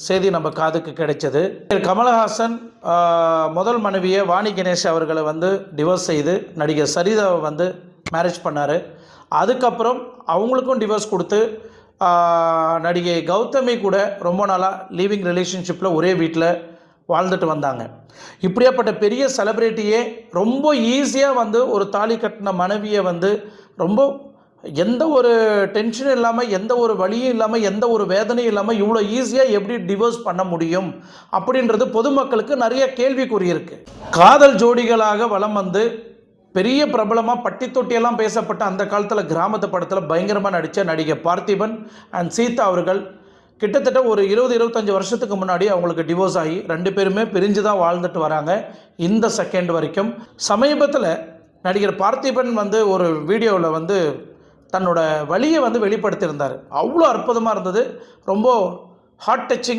செய்தி நம்ம காதுக்கு கிடைச்சது. கமலஹாசன் முதல் மனைவியை வாணி கணேஷ் அவர்களை வந்து டிவோர்ஸ் செய்து நடிகர் சரிதாவை வந்து மேரேஜ் பண்ணார். அதுக்கப்புறம் அவங்களுக்கும் டிவோர்ஸ் கொடுத்து நடிகை கௌதமி கூட ரொம்ப நாளாக லீவிங் ரிலேஷன்ஷிப்பில் ஒரே வீட்டில் வாழ்ந்துட்டு வந்தாங்க. இப்படியாப்பட்ட பெரிய செலிப்ரிட்டியே ரொம்ப ஈஸியாக வந்து ஒரு தாலி கட்டின மனைவியை வந்து ரொம்ப எந்த ஒரு டென்ஷனும் இல்லாமல், எந்த ஒரு வலியும் இல்லாமல், எந்த ஒரு வேதனையும் இல்லாமல் இவ்வளோ ஈஸியாக எப்படி டிவோர்ஸ் பண்ண முடியும் அப்படின்றது பொதுமக்களுக்கு நிறைய கேள்விக்குறி இருக்குது. காதல் ஜோடிகளாக வலம் வந்து பெரிய பிரபலமாக பட்டி தொட்டியெல்லாம் பேசப்பட்ட அந்த காலத்தில் கிராமத்து படத்தில் பயங்கரமாக நடித்த நடிகை பார்த்திபன் அண்ட் சீதா அவர்கள் கிட்டத்தட்ட ஒரு 20-25 வருஷத்துக்கு முன்னாடி அவங்களுக்கு டிவோர்ஸ் ஆகி 2 பேருமே பிரிஞ்சு தான் வாழ்ந்துட்டு வராங்க இந்த செகண்ட் வரைக்கும். சமீபத்தில் நடிகர் பார்த்திபன் வந்து ஒரு வீடியோவில் வந்து தன்னோட வலியை வந்து வெளிப்படுத்தியிருந்தார். அவ்வளோ அற்புதமாக இருந்தது. ரொம்ப ஹார்ட் டச்சிங்.